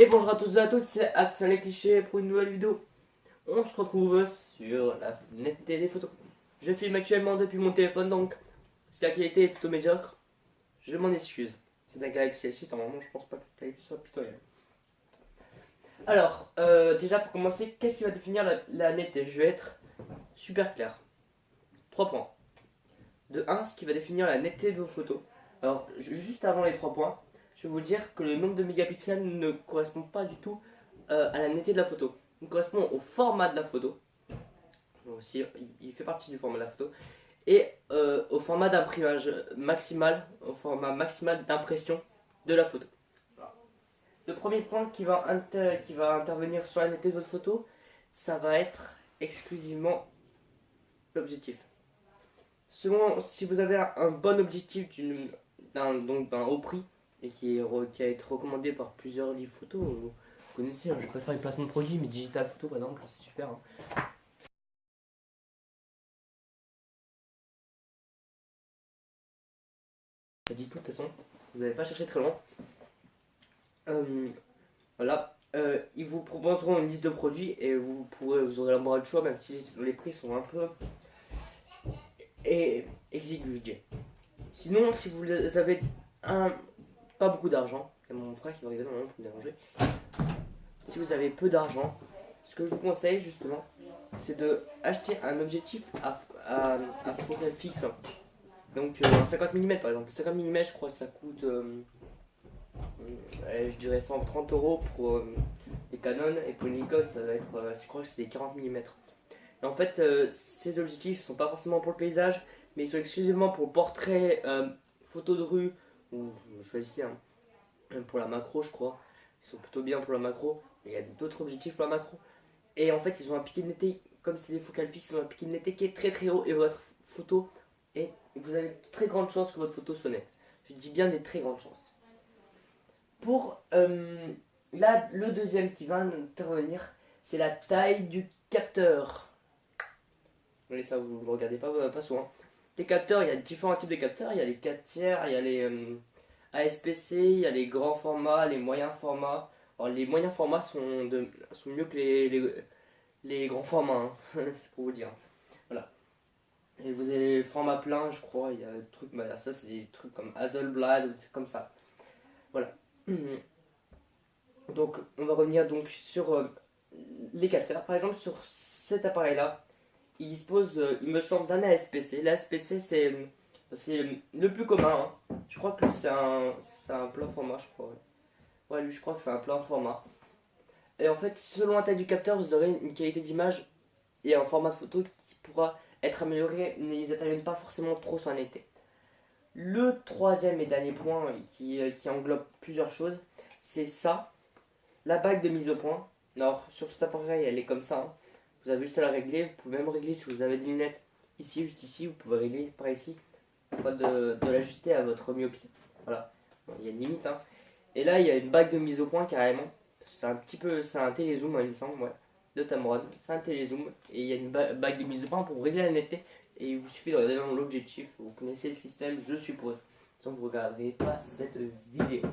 Et bonjour à tous et à toutes, c'est Axel les clichés pour une nouvelle vidéo. On se retrouve sur la netteté des photos. Je filme actuellement depuis mon téléphone, donc si la qualité est plutôt médiocre, je m'en excuse. C'est un Galaxy S6, normalement je pense pas que la qualité soit pitoyable. Alors, déjà pour commencer, qu'est-ce qui va définir la netteté? Je vais être super clair. 3 points. De 1, ce qui va définir la netteté de vos photos. Alors, juste avant les 3 points, je vais vous dire que le nombre de mégapixels ne correspond pas du tout à la netteté de la photo. Il correspond au format de la photo. Aussi, il fait partie du format de la photo. Et au format d'imprimage maximal, au format maximal d'impression de la photo. Voilà. Le premier point qui va intervenir sur la netteté de votre photo, ça va être exclusivement l'objectif. Selon, si vous avez un bon objectif d'un haut prix et qui a été recommandé par plusieurs livres photos, vous connaissez, hein, je préfère les placements de produits, mais Digital Photo par exemple, c'est super. Hein. Ça dit tout de toute façon, vous n'allez pas chercher très loin. Euh, voilà, ils vous proposeront une liste de produits et vous aurez l'embarras de choix, même si les prix sont un peu exigus, je dirais. Sinon, si vous avez pas beaucoup d'argent, il y a mon frère qui va arriver dans le moment pour me déranger. Si vous avez peu d'argent, ce que je vous conseille justement, c'est de acheter un objectif à focale fixe. Donc un 50 mm par exemple. 50 mm, je crois que ça coûte, je dirais 130 euros pour les Canon, et pour une Nikon, ça va être, je crois que c'est des 40 mm. Et en fait, ces objectifs sont pas forcément pour le paysage, mais ils sont exclusivement pour le portrait, photo de rue, ou choisissez pour la macro, je crois. Ils sont plutôt bien pour la macro, mais il y a d'autres objectifs pour la macro. Et en fait, ils ont un piqué de netteté, comme c'est des focales fixes, ils ont un piqué de netteté qui est très très haut, et votre photo, et vous avez de très grandes chances que votre photo soit nette. Je dis bien des très grandes chances. Pour là, le deuxième qui va intervenir, c'est la taille du capteur. Mais ça, vous ne regardez pas souvent. Les capteurs, il y a différents types de capteurs. Il y a les 4 tiers, il y a les ASPC, il y a les grands formats, les moyens formats. Alors, les moyens formats sont mieux que les grands formats, hein. C'est pour vous dire. Voilà. Et vous avez le format plein, je crois. Il y a des trucs, bah, ça, c'est des trucs comme Hasselblad ou comme ça. Voilà. Donc, on va revenir donc sur les capteurs. Par exemple, sur cet appareil-là, il dispose, il me semble, d'un ASPC. L'ASPC, c'est le plus commun. Hein. Je crois que c'est un plein format, je crois. Ouais, lui, je crois que c'est un plein format. Et en fait, selon la taille du capteur, vous aurez une qualité d'image et un format de photo qui pourra être amélioré, mais ils n'interviennent pas forcément trop sur un été. Le troisième et dernier point qui englobe plusieurs choses, c'est ça, la bague de mise au point. Alors, sur cet appareil, elle est comme ça. Hein. Vous avez juste à la régler. Vous pouvez même régler si vous avez des lunettes ici, juste ici. Vous pouvez régler par ici, afin de l'ajuster à votre myopie. Voilà, il y a une limite. Hein. Et là, il y a une bague de mise au point carrément. C'est un petit peu, c'est un télézoom, il me semble, ouais, de Tamron. C'est un télézoom et il y a une bague de mise au point pour régler la netteté. Et il vous suffit de regarder dans l'objectif. Vous connaissez le système, je suppose. Sinon, vous ne regarderez pas cette vidéo.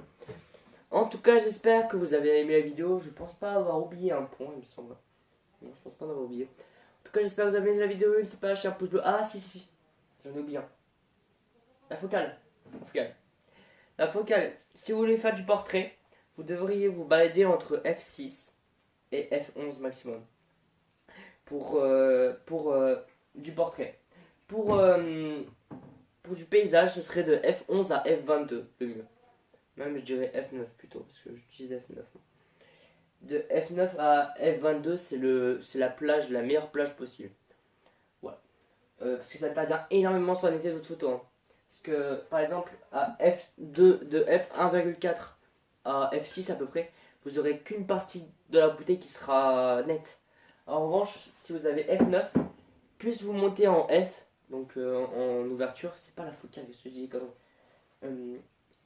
En tout cas, j'espère que vous avez aimé la vidéo. Je pense pas avoir oublié un point, il me semble. Non, je pense pas en avoir oublié. En tout cas, j'espère que vous avez aimé la vidéo. N'hésitez pas à lâcher un pouce bleu. Ah, si. J'en ai oublié un. La focale. La focale. La focale. Si vous voulez faire du portrait, vous devriez vous balader entre f6 et f11 maximum. Pour du portrait. Pour du paysage, ce serait de f11 à f22 le mieux. Même je dirais F9 plutôt, parce que j'utilise F9. De F9 à F22, c'est la plage, la meilleure plage possible. Voilà. Parce que ça intervient énormément sur la netteté de votre photo. Hein. Parce que, par exemple, à F2, de F1,4 à F6 à peu près, vous aurez qu'une partie de la bouteille qui sera nette. En revanche, si vous avez F9, plus vous montez en F, donc en ouverture, c'est pas la focale, je dis comme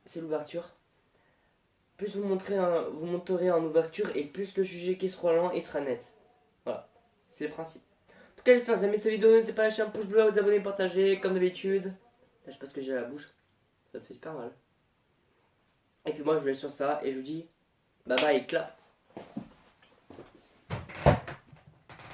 c'est l'ouverture. Plus vous monterez en ouverture et plus le sujet qui sera lent et sera net. Voilà, c'est le principe. En tout cas, j'espère que vous avez aimé cette vidéo. N'hésitez pas à lâcher un pouce bleu, vous abonner, partager comme d'habitude. Là, je sais pas ce que j'ai à la bouche, ça me fait super mal. Et puis moi, je vous laisse sur ça et je vous dis Bye bye, clap.